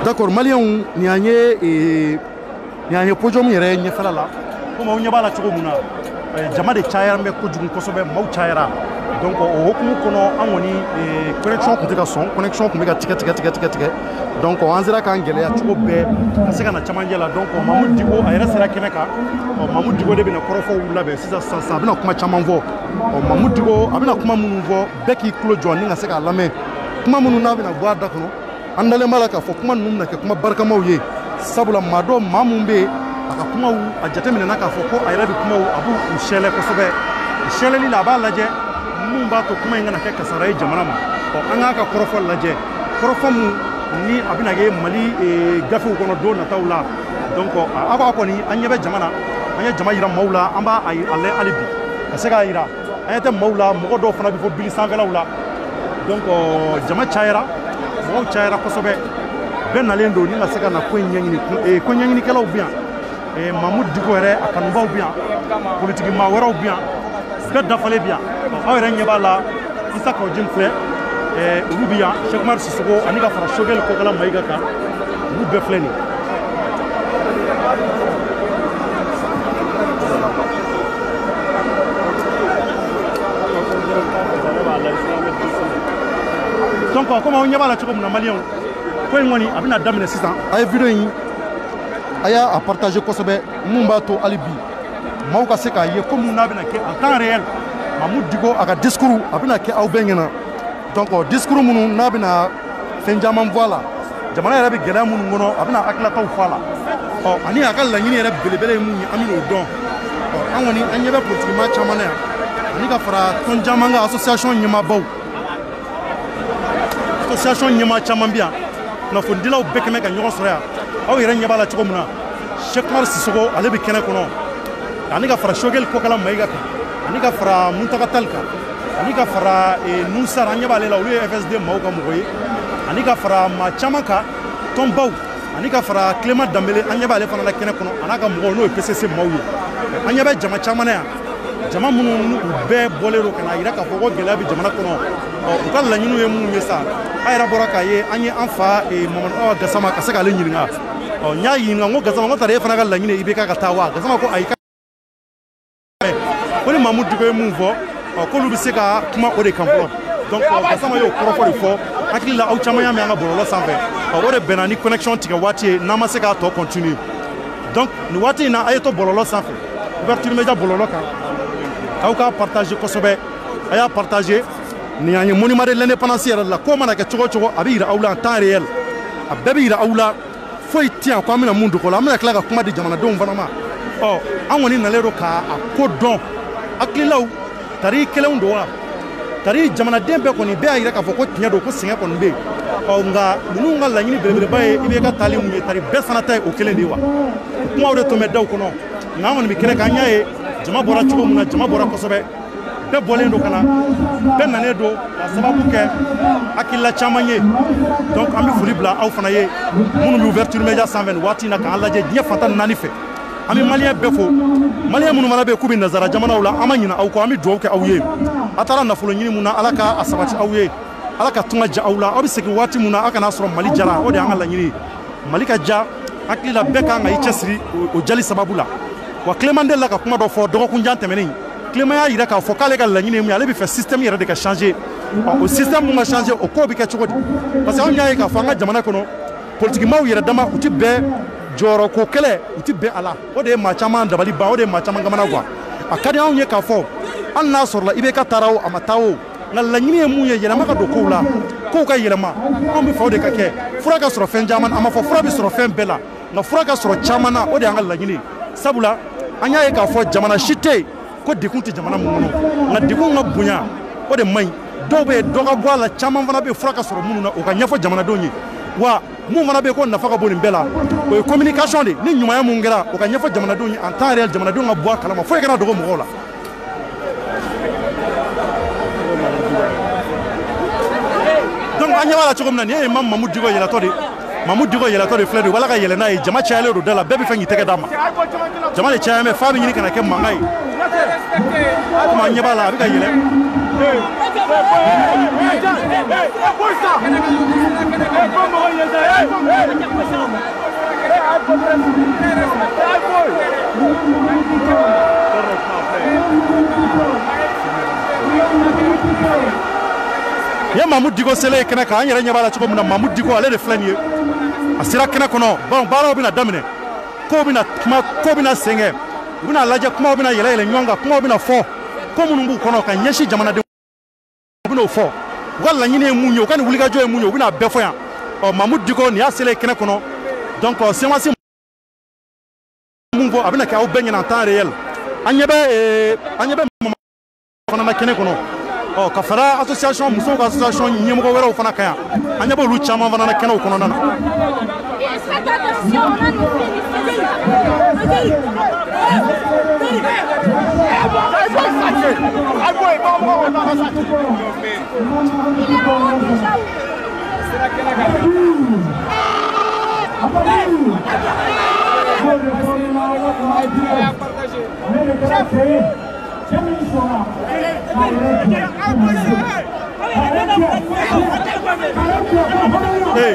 D'accord, Maliens, il y a un podium, il y a un là. Comme on y va la Chogomuna, Jama de Chaya, mais Kojun Kosobe, Mau Chayara. Donc, au Hokuno, Amoni, connexion pour des sons, connexion pour mes tickets. Donc, on a un anglais à Chogobe, à Segana Chamangela. Donc, Mamoud Digo, à Erasera Keneka, Mamoud Digo de Benakorofo ou Labe, c'est ça, Sabina Kuma Chamanvo, Mamoud Digo, Abina Kuma Munvo, Becky Claude Johnny, à Sega Lame, Kuma Mununa, Guardacono, Andale Malaka, for Kuma Nuna, Kuma Barkamauye, Sabula Mado, Mamumbe, Akuma, a Jateminaka, for Irabi Kuma, Abu, Shele Kosobe, Shele Laba Laje. Mumba to kuma ingana ke kasarai jamanama o anaka korofo laje korofo mu ni abinage mali gafu kono do na tawla donc aba ko ni anyebe jamana anya jama yira maula amba ay alle alibi asega yira ayete maula mo do fana bi fo bili sanfela wala donc jama chaira mo chaira kosobe ben nalendo ni ngasega na ko nyangini kala bien Mamoud Digo re akanba bien politique ma wera bien bet dafale bien awere nyebala isa ko jimfle rubia Cheikh Omar Sissoko aniga fara shogel ko kala maiga ka rubbe fleni donc comme on nyebala choko na malien ko ngoni abina damine 600 ay vidéo yi aya a partager kosobe mumba to alibi mauka seka ye comme na bina ke en temps réel Mamoud Digo a discours abina ke aw bengena donc discours munu na bina fenjaman voilà jamana yarabi gela munu ngono abina akla taw fala ani akal la nyini yarabi belebele mu amino don anwani anyebe politique ma chamana ani ka fara ton jamanga association nyima baw association nyima chamambia na fondila o bekeme ka nyogo soya aw yere nyaba la chiko muna Cheikh Omar Sissoko ale bi kene kono ani ka fara shogel ko kala maiga ka ani ka fara muntaka talka ani ka fara nusar anyaba le la ulu FSD mauka mogoye ani ka fara ma chamaka tombaw ani ka fara Clément Dambélé anyaba le fana la kene kono anaka mogo no PCC mauye anyaba jama chamana ya jama munu be bolero kana ira ka fogo gelabi jamana kono o kala nyinu ye mu yesa ayra boraka ye anye anfa momon o gasama ka saka le nyiringa o nya yinga ngo gasama ngo tare fana kala nyine ibeka ka tawa gasama ko ayika ko ni Mamoud Digo mu vo ko lu bi seka kuma o de kampo donc gasama yo korofo de fo akila au chamanya me anga bololo sanfe o de benani connexion tika wati na ma seka to continue donc ni wati na ayeto bololo sanfe ouverture média bololo ka auka partager kosobe aya partager ni anya monument de l'indépendance la ko mana ke chogo abira aula en temps réel abira aula foi tient ko amina mundu ko la amina kala ka kuma di jamana don vanama anwoni na lero ka akodon aklilaw tari kelon do wa tari jamana dembe ko ni be ayira ka foko tinya do ko singa ko nbe nga nunu nga la nyini bele baye ibe ka tali mu tari be sanata o kelen di wa kuma o de to medaw ko no nga mon mi kene ka nyae jama bora chugo muna jama bora kosobe be bolendo kana be nané do sababu ke akilla chamanye donc ambi fulibla aw fana ye munu ouverture média 120 wati na ka alaje nya fata nani fe ami malien befo malien munu mala be kubi nazara jamana wala amanyina aw ko ami do ke aw ye atara na fulo nyini muna alaka asabati aw ye alaka tunga ja awla obi seki wati muna aka na soro mali jara o de an la nyini malika ja akilla be ka ngai chesri o jali sababu la wa Clément de la ka kuma do fo dogo kunjan temeni Clément ya yira ka fo kale ka la nyini mu ale bi fait système yere de ka changer au système mu ma changer o ko bi ka chogodi parce que on yaay ka fanga jamana kono politique maw yere dama uti be joro ko kele uti be ala o de ma chama dabali ba o de ma chama ngamana gwa akade on ye ka fo an na sorla ibe ka tarawo amatawo na la nyini mu ye yere maka do ko la ko ka yere ma on bi fo de ka ke fura ka soro fen jaman ama fo fura bi soro fen bela na fura ka soro chamana o de an la nyini sabula anya ye ka fo jamana shite ko dikunti jamana munno na dikun na bunya o de mai dobe doga bwala chama fana be fura ka soro munna o ka nyafo jamana donyi wa mu fana be ko nafa ka boni bela o communication de ni nyuma ya mungera o ka nyafo jamana donyi en temps réel jamana donga bwa kala ma fo kana dogo mo la donc anya wala choko mnani e Mamoud Digo yela to de Mahmoud Diko yɛlɛtɔ de filɛ de wala ka yɛlɛ n'a ye jama cayalen don da la bɛɛ bɛ fɛ k'i tɛgɛ d'a ma jama de caya mɛ f'a bɛ ɲini ka na kɛ mankan ye komi an ɲɛ b'a la a bɛ ka yɛlɛ ye Mahmoud Diko sele kɛnɛ kan an yɛrɛ ɲɛ b'a la cogo min na Mahmoud Diko ale de filɛ nin ye a sera kɛnɛ kɔnɔ bon baaraw bɛna daminɛ kow bɛna kuma kow bɛna sen kɛ u bɛna lajɛ kumaw bɛna yɛlɛ yɛlɛ ɲɔgɔn kan kumaw bɛna fɔ ko minnu b'u kɔnɔ ka ɲɛsin jamanadenw u bɛn'o fɔ u ka laɲini ye mun ye u ka nin wulikajɔ ye mun ye u bɛna bɛɛ fɔ yan Mahmoud Diko nin y'a sele kɛnɛ kɔnɔ donc séance mun fɔ a bɛna kɛ aw bɛɛ ɲɛna en temps réel an ɲɛ bɛ fana na kɛnɛ kɔnɔ ka fara association musow ka association ɲɛmɔgɔ wɛrɛw fana kan yan an ɲɛ b'olu caman fana na kɛnɛw kɔnɔna na Hey,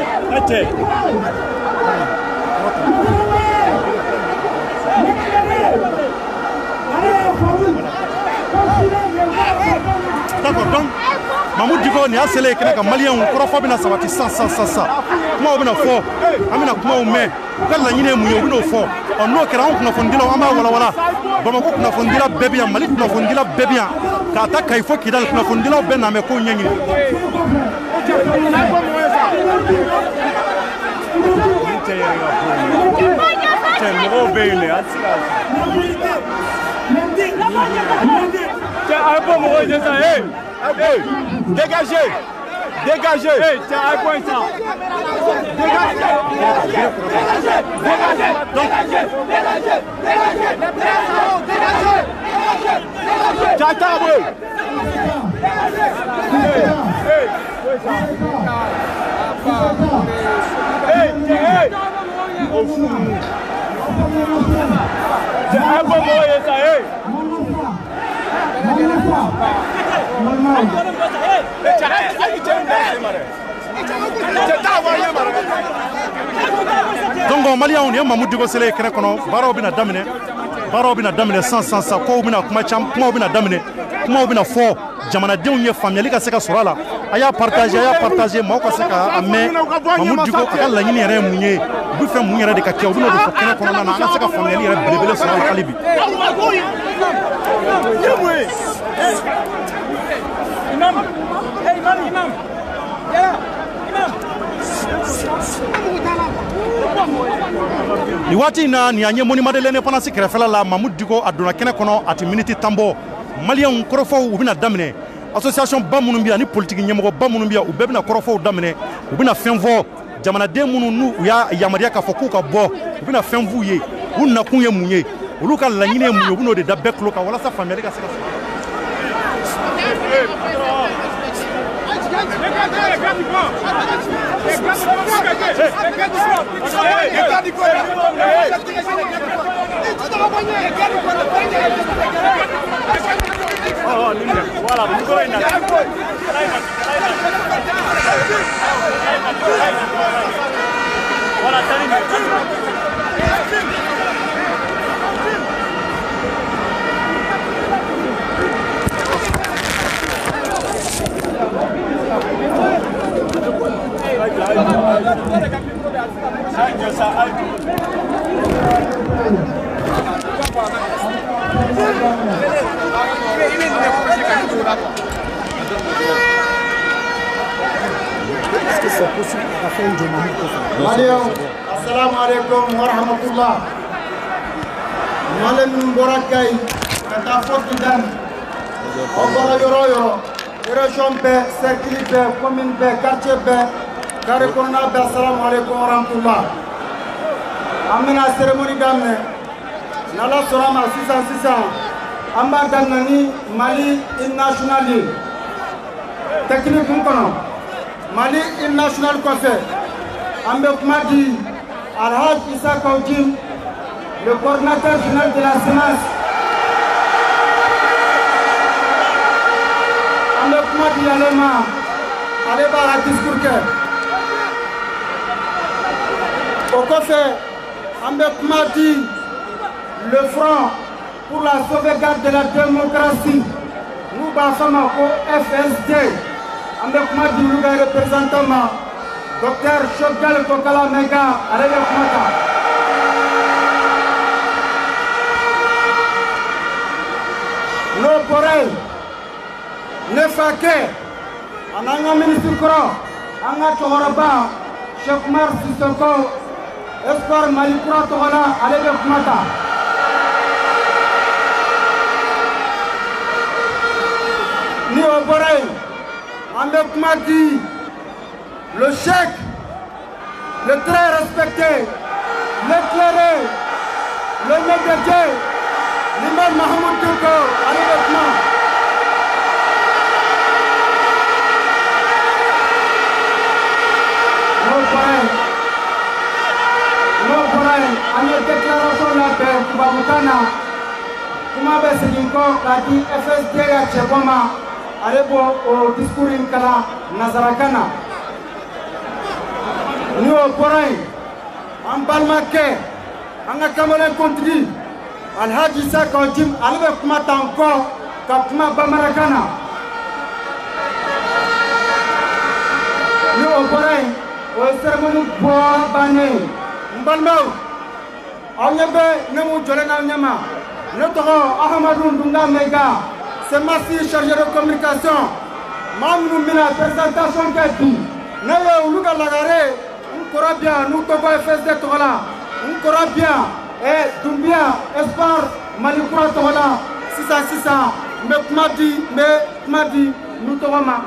d'accord, donc Mahmoud Diko ni y'a sele kɛnɛ kan maliyɛnw kɔrɔfɔ bɛna sabati san kumaw bɛna fɔ an bɛna kumaw mɛn u ka laɲini ye mun ye u bɛn'o fɔ n'o kɛra anw kunnafonidilaw an b'a walawala Bamako kunnafonidila bɛɛ bɛ yan Mali kunnafonidila bɛɛ bɛ yan k'a ta Kayi fo Kidali kunnafonidilaw bɛɛ na mɛn kow ɲɛɲini mɔgɔw bɛ yen dɛ a tɛ se ka Dégagez! Dégagez! Hey, tiens, un point ça! Dégagez! Dégagez! Dégagez! Dégagez! Dégagez! Dégagez! Hey! Au fou! C'est un bon moyen ça, hey! Donc maliyɛnw ni ye Mahmoud Diko sele kɛnɛ kɔnɔ baaraw bɛna daminɛ san kow bɛna kumaw bɛna daminɛ kumaw bɛna fɔ jamanadenw ye faamuyali ka se ka sɔrɔ a la a y'a partager maaw ka se ka mɛn Mahmoud Diko a ka laɲini yɛrɛ ye mun ye u bɛ fɛ mun yɛrɛ de ka kɛ u bɛn'o de fɔ kɛnɛ kɔnɔna na an ka se ka faamuyali yɛrɛ belebele sɔrɔ a la hali bi Imam. Ni waati na ni anye monument de l'indépendance kɛrɛfɛla la Mahmoud Diko a donna kɛnɛ kɔnɔ a ti minute tan bɔ maliyɛnw kɔrɔfɔw u bɛna daminɛ association ba minnu bɛ yan ni politique ɲɛmɔgɔ ba minnu bɛ yan u bɛɛ bɛna kɔrɔfɔw daminɛ u bɛna fɛn fɔ jamanaden minnu n'u y'a yamaruya k'a fɔ k'u ka bɔ u bɛna fɛn f'u ye u nakun ye mun ye olu ka laɲini ye mun ye u bɛn'o de da bɛɛ tulo kan walasa faamuyali ka se ka sɔrɔ Est-ce que c'est possible à faire une demande? Assalamu alaikum wa rahmatullah. Malem Borakay, Katafo Kidan, Obara Yoro, région B, cercle B, commune B, quartier B, carré Corona B, assalamu alaikum wa rahmatullah. Amena cérémonie d'âme, Nala Sorama 600, Amba Danani, Mali National, technique Mali national coiffé. Ambek Madi, Alhaj Issa Kaoudim, le coordinateur général de la séance. Ambek Madi Alema, Aleba la discours. Au café, Ambek Madi, le front pour la sauvegarde de la démocratie. Nous basons au FSD. Ambek Madi, nous représentant Docteur Chokgal Tokala Mega, Aleba Kumata. Nos porels, ne faké, Ananga ministre Koro, Anga Choraba, Cheikh Mar Sissoko, Espoir Malikura Tohala, Aleba Kumata. Ni au porel, Ambek Madi, le cheikh, le très respecté, l'éclairé, le médiaté, l'imam Mahmoud Touko, à l'événement. Nos parrains, à notre déclaration de la paix, Kubamoukana, Kumabe Sedinko, l'a dit FSD à Tchéboma, à au discours Inkala, Nazarakana. Nous au Coran, en Balmaké, en Cameroun continue, Al-Hadi Issa Kaoudim, Alebe Kumata encore, Kapuma Bamarakana. Nous au Coran, au cérémonie Boa Bané, Mbalmao, Aounyebe, Nemu Djolena Nyama, notre Ahmadou Ndunga Mega, c'est Massi chargé de communication, Mamou Mina, présentation Kepi, Nayo Luga Lagare. On bien, nous Togo FSD Togola, on bien, et Doumbia, Espoir, Malikura Togola, 600, mais Madi, nous Togoma.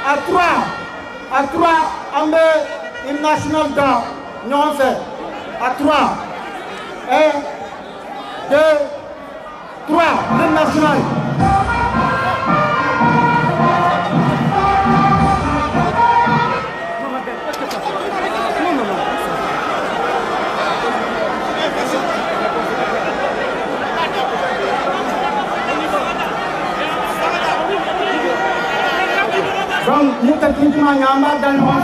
À 3, on met une nationale dans, nous on fait, à 3, 1, 2, 3, l'hymne national. Donc, nous techniquement, il y a un mal dans le monde.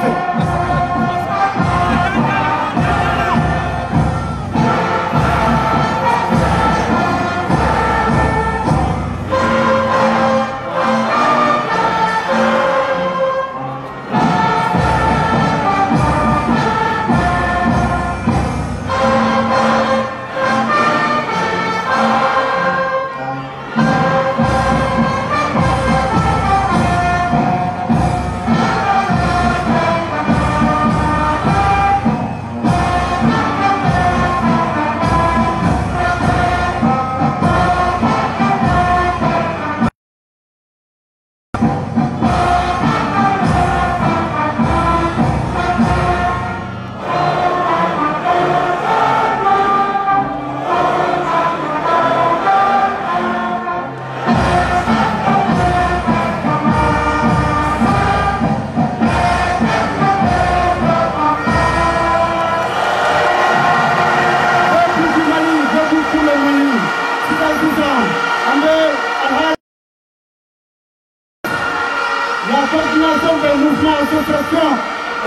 La coordination des mouvements associations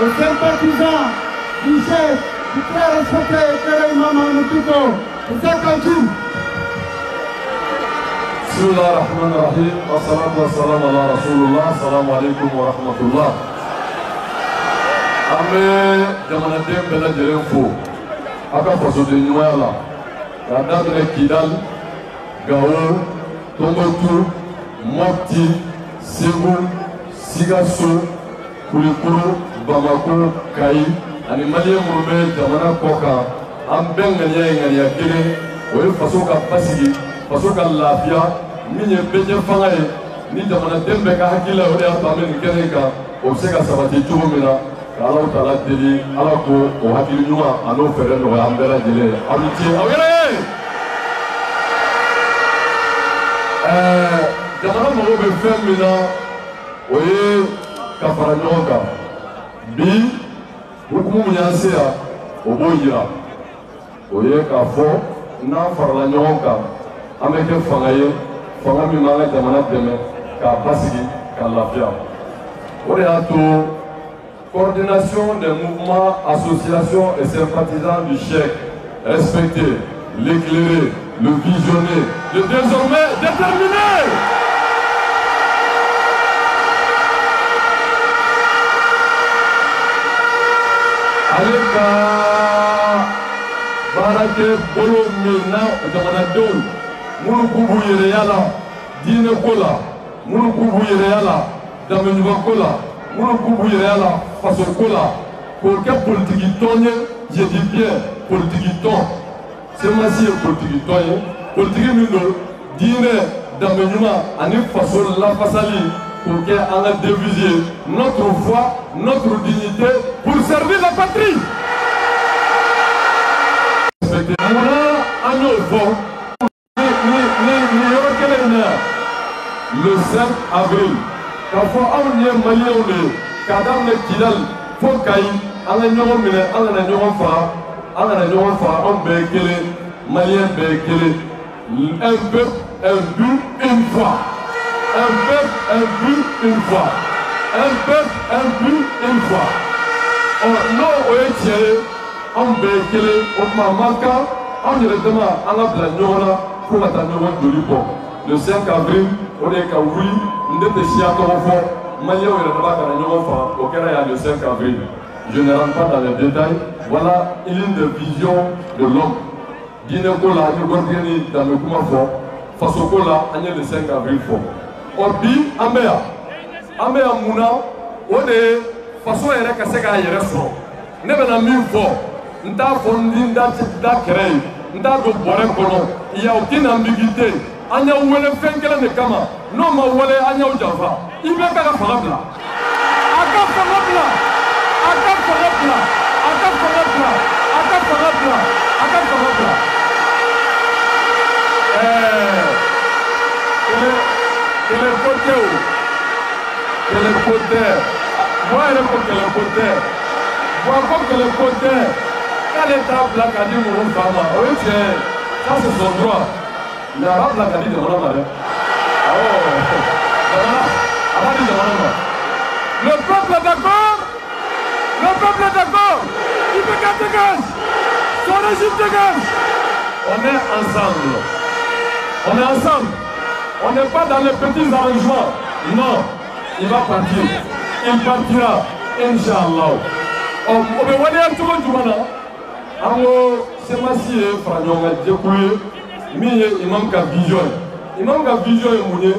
aux sympathisants du chef, du très respecté Kéré Maman Moutouko, Issa Kaoudim. Bismillah ar-Rahman ar-Rahim, wassalatu wassalamu ala Rasulullah, assalamu alaikum wa rahmatullah. Ame jamanaden bɛɛ lajɛlen fo, a ka fasoden ɲumanya la, k'a daminɛ Kidal, Gao, Tombouctou, Mopti, Ségou, Sigasso, Kulikoro, Bamako, Kayi, ani maliyɛn minnu bɛ jamana kɔ kan, an bɛɛ ŋaniya ye ŋaniya kelen, o ye faso ka basigi, faso ka lafiya, min ye bɛɛ fanga ye, ni jamanaden bɛɛ ka hakili la o de y'a to an bɛ nin kɛnɛ in kan, o bɛ se ka sabati cogo min na, ka Alahu Taala deli, Ala ko o hakili ɲuman a n'o fɛɛrɛ nɔgɔya an bɛɛ lajɛlen ye. Aw ni ce, aw yɛrɛ ye. jamana mago bɛ fɛn min na o ye ka fara ɲɔgɔn kan bi hukumu min y'an se yan o b'o yira o ye k'a fɔ n'an farala ɲɔgɔn kan an bɛ kɛ fanga ye fanga min b'an ka jamana dɛmɛ k'a basigi k'a lafiya o de y'a to coordination des mouvements, associations et sympathisants du Cheikh, respecter, l'éclairer, le visionner, le désormais déterminer. Ale ka barakɛ bolo min na jamanadenw minnu k'u b'u yɛrɛya la diinɛ ko la minnu k'u b'u yɛrɛya la danbeɲuman ko la minnu k'u b'u yɛrɛya la faso ko la k'o kɛ politiki tɔn ye je dis bien politiki tɔn semasi ye politiki tɔn ye politiki min don diinɛ danbeɲuman ani faso lafasali k'o kɛ an ka devise ye notre foi notre dignité pour servir la patrie. Munna an y'o fɔ ni yɔrɔ kelen in na le 5 avril k'a fɔ anw ye maliyɛnw de ye k'a daminɛ Kidali fo Kayi an ka ɲɔgɔn minɛ an kana ɲɔgɔn faga anw bɛɛ ye kelen maliyɛn bɛɛ ye kelen un peuple un but une foi un peuple un but une foi un peuple un but une foi n'o o ye tiɲɛ ye anw bɛɛ ye kelen o tuma a man kan anw yɛrɛ dama an ka bila ɲɔgɔn na fo ka taa ɲɔgɔn joli bɔ le 5 avril o de ye ka wuli n tɛ siya tɔgɔ fɔ maliyɛnw yɛrɛ dama kana ɲɔgɔn faga o kɛra yan le 5 avril je ne rentre pas dans les détails voilà une ligne de vision de l'homme diinɛ ko la an ye Gɔrɔtigɛ ni danbe kuma fɔ faso ko la an ye le 5 avril fɔ ɔ bi an bɛ yan mun na o de ye faso yɛrɛ ka se k'a yɛrɛ sɔrɔ ne bɛna min fɔ n t'a fɔ n da kɛrɛ ye n t'a don bɔrɛ kɔnɔ il y a aucune ambiguïté an y'aw wele fɛn kelen de kama n'o ma wele an y'aw janfa i bɛ ka fanga bila a ka fanga bila a ka fanga bila a ka fanga bila a ka fanga bila a ka fanga bila kɛlɛ ko tɛ o kɛlɛ ko tɛ bɔ yɛrɛ ko kɛlɛ ko tɛ bɔ ko kɛlɛ ko tɛ k'ale t'a bila ka di mɔgɔ fa ma o ye tiɲɛ ye ça c'est son droit mais a b'a bila ka di jamana ma dɛ awɔ jamana a b'a di jamana ma le peuple est d'accord IBK dégage son régime dégage on est ensemble on n'est pas dans les petits arrangements non il va partir il partira Inch'Allah o bɛ waleya cogo jumɛn na an ko semasi ye fara ɲɔgɔn kan jɛkulu ye min ye imam ka vision ye imam ka vision ye mun ye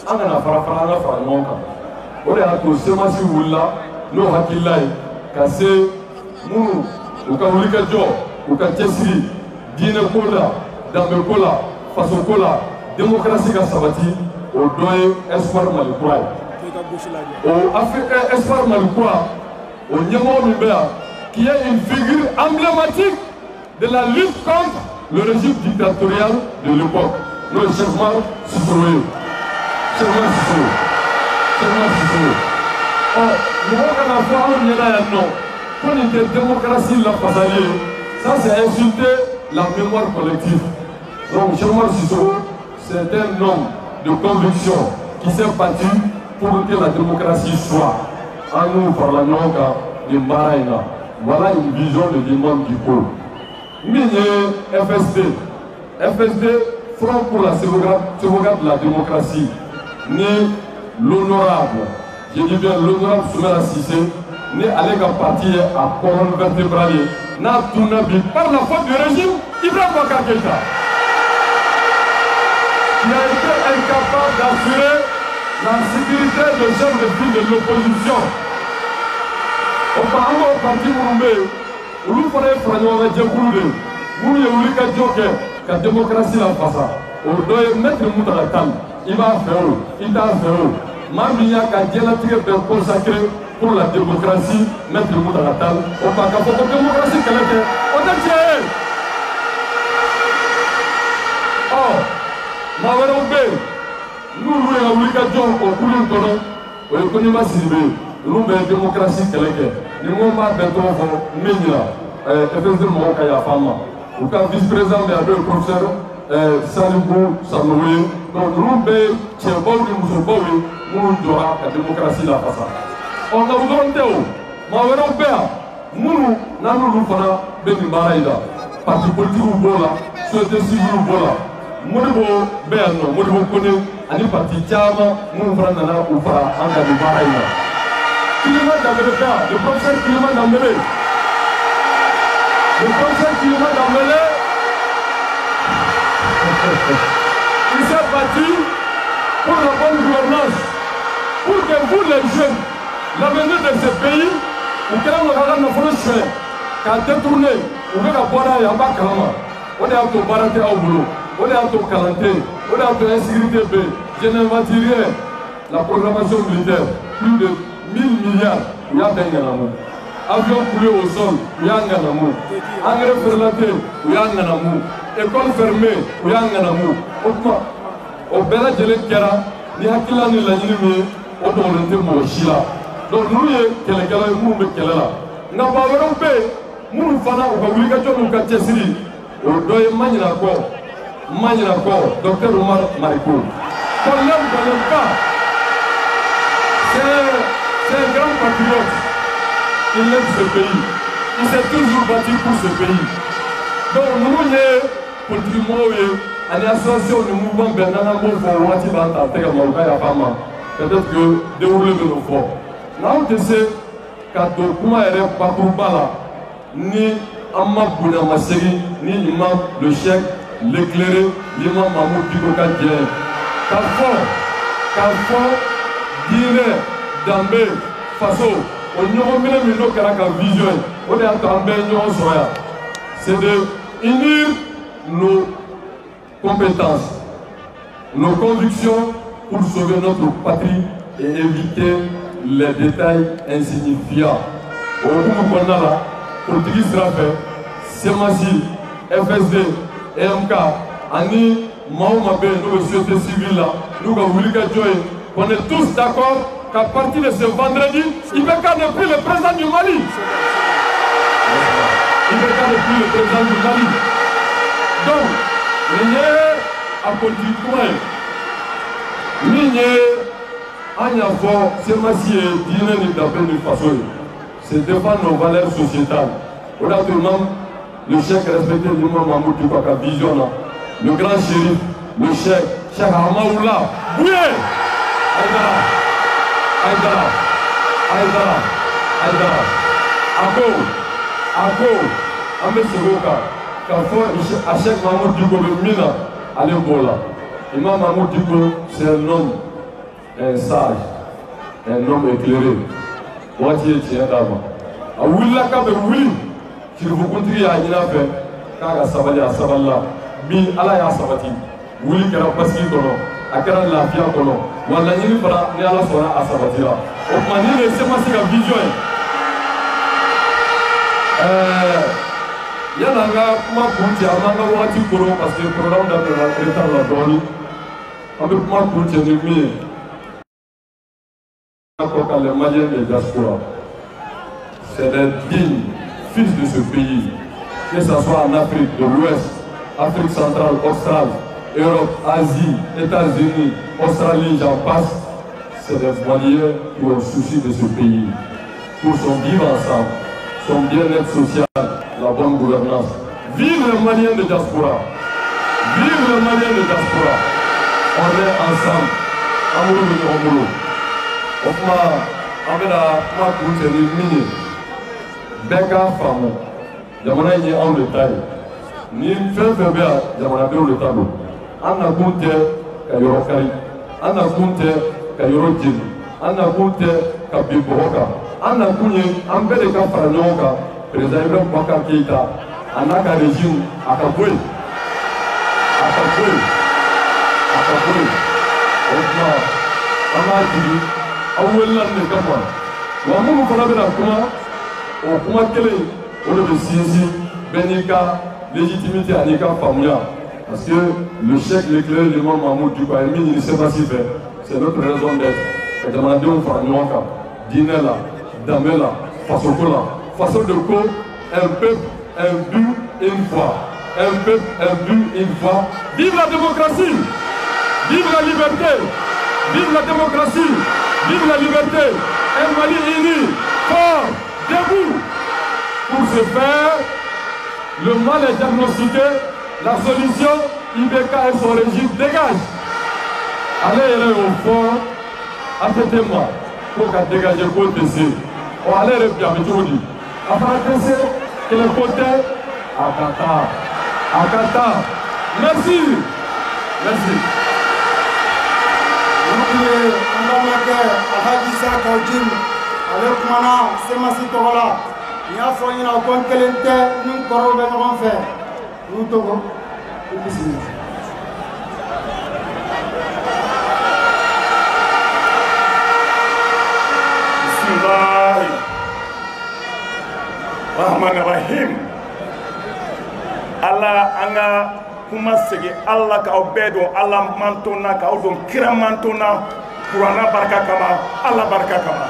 an kana fara an ka fara ɲɔgɔn kan o de y'a to semasi wulila n'o hakilila ye ka se minnu u ka wulikajɔ u ka cɛsiri diinɛ ko la danbe ko la faso ko la démocratie ka sabati o dɔ ye espoir Mali kura ye o espoir Mali kura o ɲɛmɔgɔ min bɛ yan qui est une figure emblématique de la lutte contre le régime dictatorial de l'époque. Nous, le chef Mar Sissoko. Oh, nous avons voir un non. Quand il y a démocratie, la passager, ça c'est insulter la mémoire collective. Donc, chef Mar Sissoko, c'est un homme de conviction qui s'est battu pour que la démocratie soit. En nous, par la Nyoka de Maraïna. Voilà une vision de l'imam du pôle. FSD, Front pour la sauvegarde de la démocratie, ni l'honorable, je dis bien l'honorable Soumaïla Cissé, ni Alega Parti à colonne vertébrale, n'a tout par la faute du régime Ibrahim Boubacar Keïta, qui a été incapable d'assurer la sécurité de chef de file de l'opposition. Auparavant, au parti Mouroumé, olu fana ye fara ɲɔgɔn kan jɛkulu de minnu ye wuli ka jɔ kɛ ka démocratie la fasa o dɔ ye maître Moutaka Tall i b'a fɛ o i t'a fɛ o maa min y'a ka diɲɛlatigɛ bɛɛ consacré pour la démocratie maître Moutaka Tall o tuma k'a fɔ ko démocratie kɛlɛ kɛ o tɛ tiɲɛ ye ɔ maa wɛrɛw bɛ yen nous avons eu l'occasion au couleur de l'eau, au économie ciblée, nous avons une démocratie qui est là. Nous avons pas de temps pour Ménila, effectivement, il y a femme. Ou quand vice-président de le professeur Salibou Sanoui, donc nous avons Tchébaoui, Moussobaoui, nous avons la démocratie là face. On a besoin de vous, mais on a besoin. Nous n'avons pas besoin de parti politique ou bola, société civile ou bola. Modibo Béano, Modibo Kone, Ani Parti Tiama, Mouvranana ou Para, Anga de Baraïna. Kilima d'Amele, le professeur Kilima d'Amele. Le professeur Kilima d'Amele, il s'est battu pour la bonne gouvernance, pour que vous les jeunes, l'avenir de ce pays, vous créez le regard de votre chemin, qu'à détourner, vous voulez la boire à Yamba Kalama, on est à tout barater au boulot. On est à tout calenté, on est à tout insécurité B. Je n'invente rien. La programmation militaire, plus de 1000 milliards, il y a des ganamou. Avion coulé au sol, il y a un ganamou. Engrais fermenté, il y a un ganamou. École fermée, il y a un ganamou. Au Bela Djelekera, ni Hakila ni Lanimi, au Dolente Moshila. Donc nous, quelqu'un qui est là. N'a pas européen, nous faisons l'obligation de nous cacher. Au doyen Manilako. Manilako, docteur Omar Mariko. Colonel Balemka, c'est un grand patriote. Il aime ce pays. Il s'est toujours battu pour ce pays. Donc nous, politiquement, en association du mouvement Bernard Mboufo, Wati Banta, Tega Maouka Yapama, peut-être que dérouler de nos forts. Là, on sait qu'à Dokuma et Papoubala, ni Amma Bounamasseri, ni Imam le chef, l'éclairé, l'imam Mahmoud Dikoka Dien. Carrefour, Guinée, Dambé, Faso, on y a mis le mino Karaka vision, on est en train de c'est de unir nos compétences, nos convictions pour sauver notre patrie et éviter les détails insignifiants. Au bout de la politique Israël, Semasi, FSD, EMK, Ani, Maoumabe, nous, société civile, nous, on est tous d'accord qu'à partir de ce vendredi, il ne peut pas ne plus le président du Mali. Il ne peut pas ne plus le président du Mali. Donc, il y a un politique. C'est défendre nos valeurs sociétales. Aujourd'hui, le chef respecté du monde Mahmoud Dikoka Vision, le grand shérif, le chef, Cheikh Ahmaoula, Bouye, Aïdara, Ako, Amé Segoka, Kafo, Cheikh Mahmoud Dikoka Mina, allez Bola. Imam Mahmoud Dikoka, c'est un homme, un sage, un homme éclairé. Wati tient d'avant. A Willa Kabe Willy, si vous continuez à y faire, Kaga Sabali à Sabala, Bin Alaya Sabati, Willy Karapasi Kono, Akara la Fia Kono, Walani Fara, Niala Sora à Sabatira. Au Mani, c'est ma vision. Yananga, ma Punti, Amanga Wati Koro, parce que le programme d'État la donne, avec ma Punti de mi. Les Maliens de diaspora, c'est des dignes fils de ce pays, que ce soit en Afrique de l'Ouest, Afrique centrale, Australie, Europe, Asie, États-Unis, Australie, j'en passe, c'est des Maliens qui ont le souci de ce pays, pour son vivre ensemble, son bien-être social, la bonne gouvernance. Vive les Maliens de diaspora, vive les Maliens de diaspora, on est ensemble, amoureux de Romolo. On va coucher les mini. Beka Famo, Yamana y en détail. Ni fait bien, Yamana le tableau. Anna Kunte, Kayorokari. Anna Kunte, Kayorojin. Anna Kunte, Kabiboroka. Anna Kuni, Ambeleka Faranoka, Président Ibrahim Bakar Keita. Anaka régime, Akaboué. Awellan de kama wa mungu fana bena kuma o kuma kelen o de bɛ sinsin bɛɛ n'i ka légitimité ani ka faamuya Parce que le chèque l'éclairé du monde Mahmoud Dubaïmi, il ne sait pas s'y faire. C'est notre raison d'être. Et demander au Faranouaka, Dinela, Damela, Fasokola, façon de co, un peuple, un but, une foi. Un peuple, un but, une foi. Vive la démocratie! Vive la liberté! Vive la démocratie! Vive la liberté! Un Mali uni, fort, debout! Pour ce faire, le mal est diagnostiqué, la solution, IBK et son régime dégage. Allez au fond, attendez-moi, pour qu'à dégager le côté. Allez bien, mais tout dit. Après que le côté, Akata. Merci. Merci. Il y a fo ina ko kelente ñu koro be no fe ñu togo bismillah bismillah rahman rahim Allah anga kuma segi Allah ka obedo Allah mantona ka odon kira mantona Qur'ana baraka kama Allah baraka kama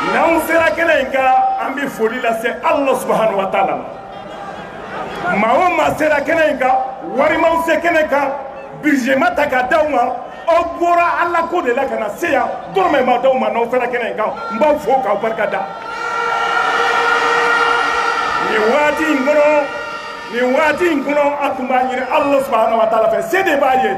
n'anw sera kɛnɛ in ka an bɛ foli lase Allah subhanahu wa ta'ala maa o maa sera kɛnɛ in ka warimaw se kɛnɛ kan budget ma ta ka d'aw ma aw bɔra Allah ko de la ka na se yan dɔrɔmɛ ma d'aw ma n'aw sera kɛnɛ in kan n b'aw fo k'aw barika da nin waati in kɔnɔ an tun b'a ɲini Allah subhanahu wa ta'ala fɛ se de b'a ye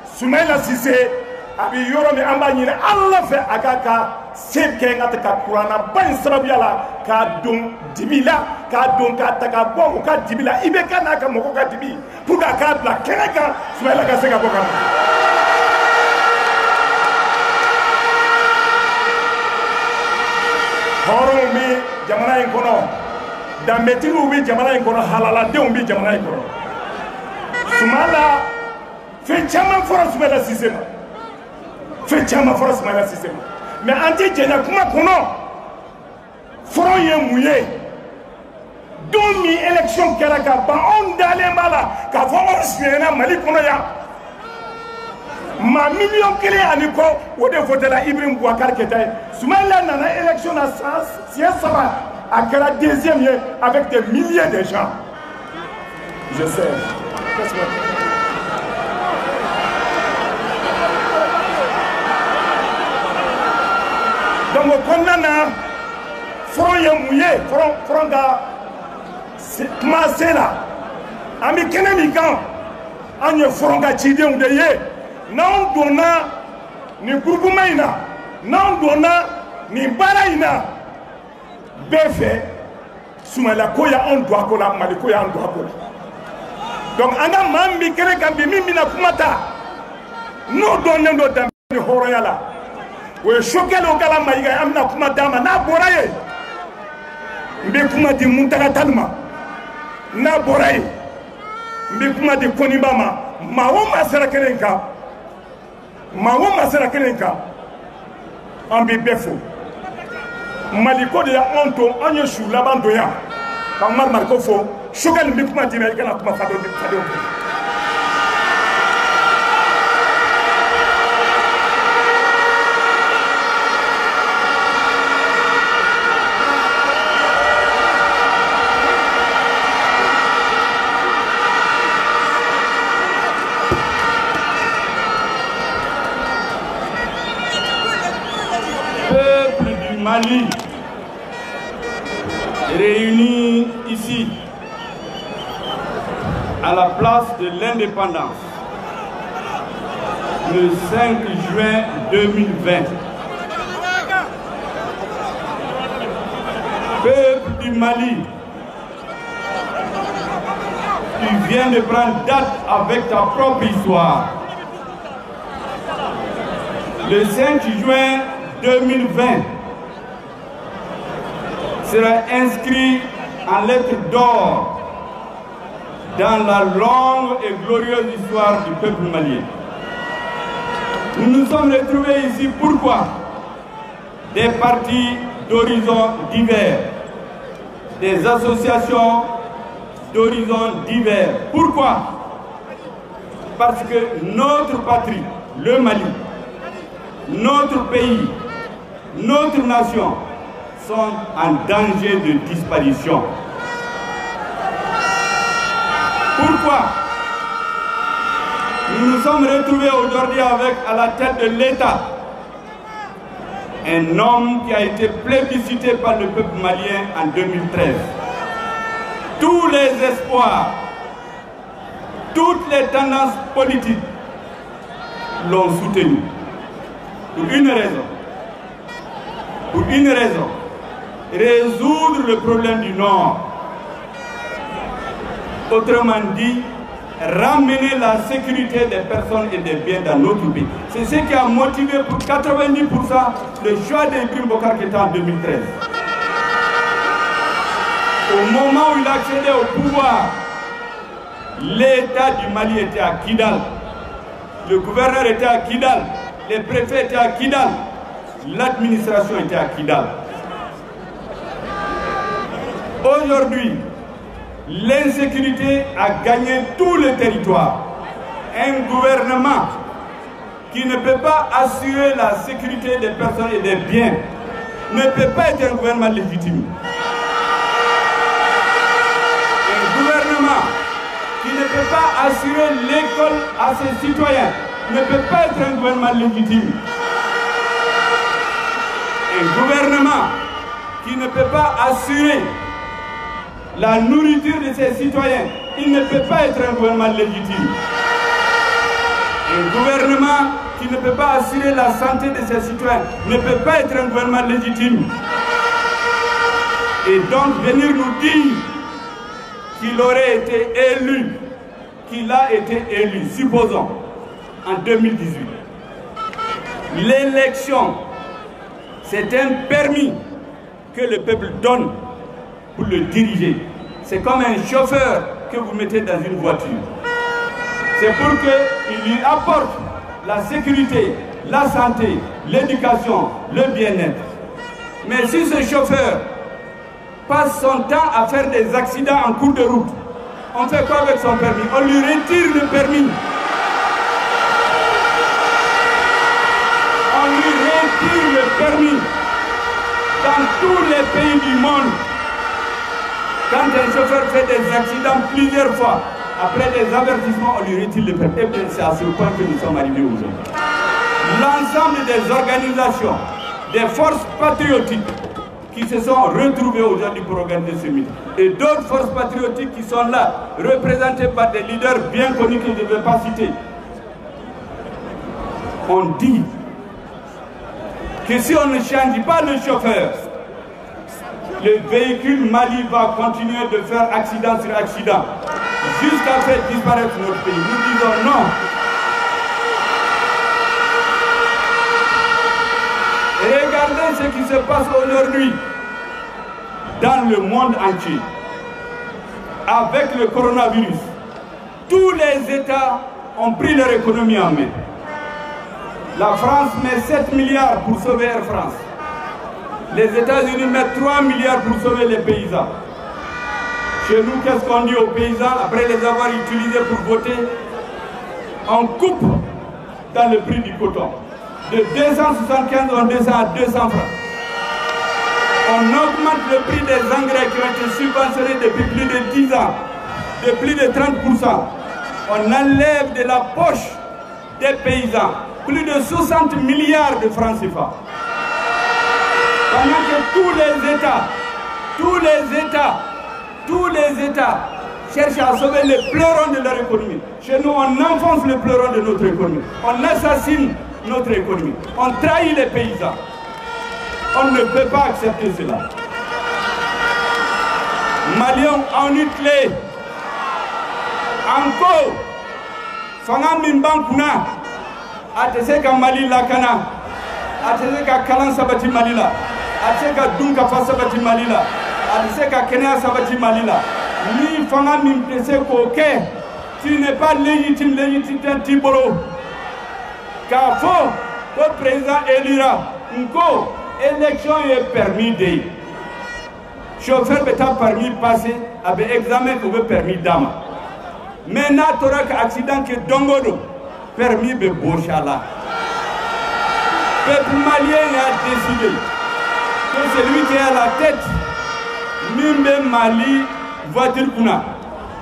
Sumaila Cissé a bɛ yɔrɔ min an b'a ɲini Allah fɛ a ka se kɛ n ka ka Kurana ba in sababuya la k'a don dibi la k'a don k'a ta ka bɔ u ka dibi la i bɛ ka n'a ka mɔgɔw ka dibi pour que a k'a bila kɛnɛ kan Sumaila ka se ka bɔ ka na. Hɔrɔnw bɛ jamana in kɔnɔ danbetigiw bɛ jamana in kɔnɔ halaladenw bɛ jamana in kɔnɔ Sumaila fɛn caman fɔra Sumaila Cissé ma. Fɛn caman fɔra Sumaila Cissé ma mais an tɛ jɛnya kuma kɔnɔ front ye mun ye don min élection kɛra ka ban anw dalen b'a la k'a fɔ anw suyɛnna Mali kɔnɔ yan maa miliyɔn 1 ani kɔ o de votera Ibrahim Boubacar Keïta ye Sumaila nana élection na siɲɛ 3 a kɛra deuxième ye avec des milliers de gens je sais. Donc au kɔnɔna na front ye mun ye front ka kuma se la an bɛ kɛnɛ min kan an ye front ka cidenw de ye n'anw donna nin groupement in na n'anw donna nin baara in na bɛɛ fɛ Sumaila ko y'anw don a ko la Mali ko y'anw don a ko la donc an ka maa min bɛ kɛnɛ kan bi min bɛna kuma ta n'o dɔnnen don danbe ni hɔrɔnya la o ye Sokɛli Ogala Mayiga ye an bɛna kuma d'a ma n'a bɔra yen n bɛ kuma di Muntaka Tall ma n'a bɔra yen n bɛ kuma di Koniba ma maa o maa sera kɛnɛ in kan an bɛ bɛɛ fo Mali ko de y'anw to an ye su laban don yan ka Umaru Mariko fo Sokɛli n bɛ kuma di ma i kana kuma fadenw fɛ. Mali, réunis ici à la place de l'indépendance le 5 juin 2020. Peuple du Mali, tu viens de prendre date avec ta propre histoire. Le 5 juin 2020 sera inscrit en lettres d'or dans la longue et glorieuse histoire du peuple malien. Nous nous sommes retrouvés ici pourquoi? Des partis d'horizons divers, des associations d'horizons divers. Pourquoi? Parce que notre patrie, le Mali, notre pays, notre nation sont en danger de disparition. Pourquoi? Nous nous sommes retrouvés aujourd'hui avec à la tête de l'État un homme qui a été plébiscité par le peuple malien en 2013. Tous les espoirs, toutes les tendances politiques l'ont soutenu. Pour une raison. Pour une raison. Résoudre le problème du Nord. Autrement dit, ramener la sécurité des personnes et des biens dans notre pays. C'est ce qui a motivé pour 90% le choix d'Ibrahim Boubacar Keïta en 2013. Au moment où il accédait au pouvoir, l'État du Mali était à Kidal, le gouverneur était à Kidal, les préfets étaient à Kidal, l'administration était à Kidal. Aujourd'hui, l'insécurité a gagné tout le territoire. Un gouvernement qui ne peut pas assurer la sécurité des personnes et des biens ne peut pas être un gouvernement légitime. Un gouvernement qui ne peut pas assurer l'école à ses citoyens ne peut pas être un gouvernement légitime. Un gouvernement qui ne peut pas assurer la nourriture de ses citoyens, il ne peut pas être un gouvernement légitime. Un gouvernement qui ne peut pas assurer la santé de ses citoyens ne peut pas être un gouvernement légitime. Et donc venir nous dire qu'il aurait été élu, qu'il a été élu, supposons, en 2018. L'élection, c'est un permis que le peuple donne pour le diriger. C'est comme un chauffeur que vous mettez dans une voiture. C'est pour qu'il lui apporte la sécurité, la santé, l'éducation, le bien-être. Mais si ce chauffeur passe son temps à faire des accidents en cours de route, on fait quoi avec son permis? On lui retire le permis. On lui retire le permis. Dans tous les pays du monde, quand un chauffeur fait des accidents plusieurs fois, après des avertissements, on lui retire le permis. Et bien c'est à ce point que nous sommes arrivés aujourd'hui. L'ensemble des organisations, des forces patriotiques qui se sont retrouvées aujourd'hui pour organiser ce meeting, et d'autres forces patriotiques qui sont là, représentées par des leaders bien connus que je ne vais pas citer, on dit que si on ne change pas le chauffeur, le véhicule Mali va continuer de faire accident sur accident jusqu'à faire disparaître notre pays. Nous disons non. Et regardez ce qui se passe aujourd'hui dans le monde entier. Avec le coronavirus, tous les États ont pris leur économie en main. La France met 7 milliards pour sauver Air France. Les États-Unis mettent 3 milliards pour sauver les paysans. Chez nous, qu'est-ce qu'on dit aux paysans après les avoir utilisés pour voter? On coupe dans le prix du coton. De 275, on descend à 200 francs. On augmente le prix des engrais qui ont été subventionnés depuis plus de 10 ans, de plus de 30%. On enlève de la poche des paysans plus de 60 milliards de francs CFA. Pendant que tous les États cherchent à sauver les fleurons de leur économie. Chez nous, on enfonce le pleuron de notre économie. On assassine notre économie. On trahit les paysans. On ne peut pas accepter cela. Maliens en clé. Encore. Fanga Mimbankuna. Ateseka Mali Lakana. Ateseka Kalan Sabati Malila. Ateseka Dunka Fasabati Malila. Ateseka Kenya Sabati Malila. Ni Fanga Mimtese Koke. Tu n'es pas légitime Tibolo. Car faut que le président élira. Nko, élection est permis. chauffeur bɛ taa permis passé a bɛ examen k'o bɛ permis d'a ma mais n'a tora ka accident kɛ don o don permis bɛ bɔsi a la peuple malien y'a décidé que celui qui est à la tête min bɛ Mali voiture kunna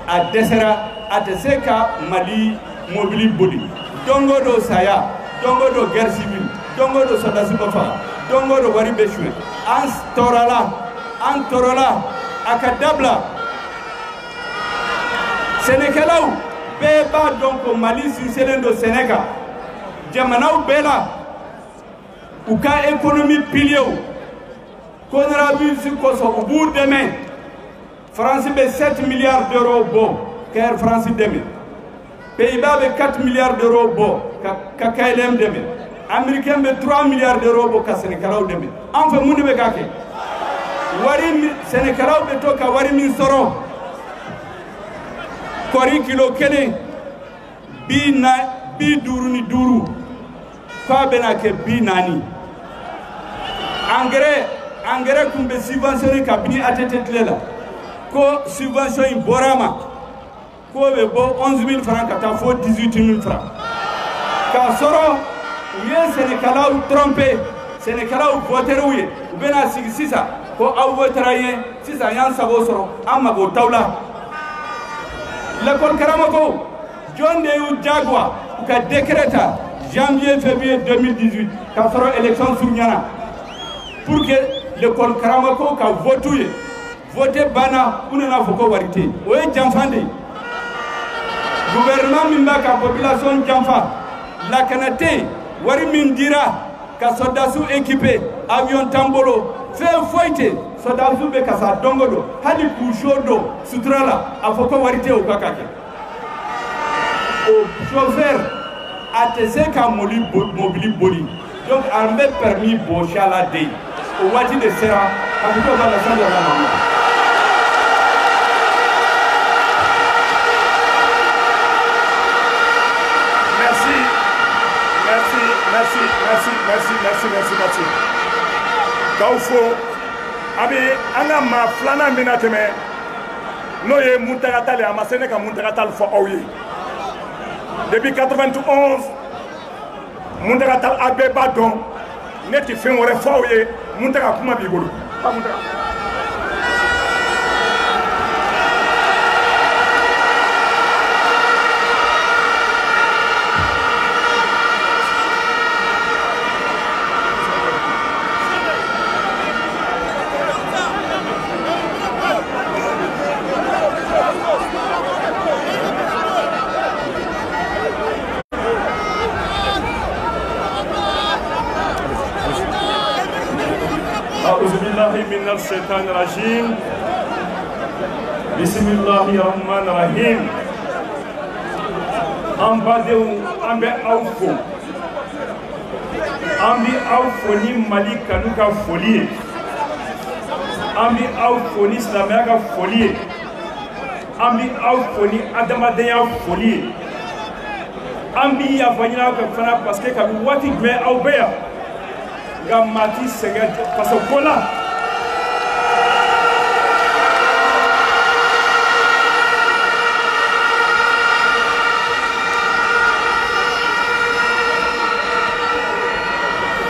a dɛsɛra a tɛ se ka Mali mobili boli don o don saya don o don guerre civile don o don sɔrɔdasi bɛ faga don o don wari bɛ suɲɛ an tɔɔrɔla a ka dabila sɛnɛkɛlaw bɛɛ b'a dɔn ko Mali sinsinlen don sɛnɛ kan jamanaw bɛɛ la u ka économie piliers coronavirus kosɔn u b'u dɛmɛ France bɛ 7 milliards d'euros bɔ ka Air France dɛmɛ Pays-Bas bɛ 4 milliards d'euros bɔ ka KLM dɛmɛ Américain bɛ 3 milliards d'euros bɔ ka sɛnɛkɛlaw dɛmɛ an fɛ mun de bɛ k'a kɛ wari sɛnɛkɛlaw bɛ to ka wari min sɔrɔ kɔri kilo kelen bi duuru ni duuru k'a bɛna kɛ 40 engrais kun bɛ subventionné kabini ATT tile la ko subvention in bɔra ma k'o bɛ bɔ 11 000 francs ka taa fo 18 000 francs k'a sɔrɔ u ye sɛnɛkɛlaw tromper sɛnɛkɛlaw voter'u ye u bɛna sigi sisan ko aw votera ye sisan y'an sago sɔrɔ an mago t'aw la l'école karamɔgɔw jɔn de y'u jagoya u ka décret ta janvier février 2018 k'a sɔrɔ élection surunyana pour que l'école karamɔgɔw ka vote ye vote banna u nana fɔ ko wari tɛ yen o ye janfa de ye gouvernement min b'a ka population janfa lakana tɛ yen wari min dira ka soldats équipés avion t'an bolo fɛn foyi tɛ soldats bɛ kasa don o don hali k'u don sutura la a fɔ ko wari tɛ o ka kɛ o chauffeur a tɛ se ka mobili boli donc an bɛ permis bɔsi a la de o waati de sera a fɔ ko ka leçon de la maman. Merci. Kaufo, abi anga ma flana mina teme no ye Muntagatal ya masene ka Muntagatal fo awye. Depuis 91 Muntagatal abe badon neti fin wore fo awye Muntaga kuma bi golu. Pas Muntaga. من الشيطان الرجيم بسم الله الرحمن الرحيم an badenw an bɛ aw fo an bɛ aw fo ni Mali kanu ka foli ye an bɛ aw fo ni silamɛya ka foli ye an bɛ aw fo ni adamadenya foli ye an bɛ yafa ɲini aw fɛ fana parce que kabi waati jumɛn aw bɛ yan nka maa ti sɛgɛn parce que ko la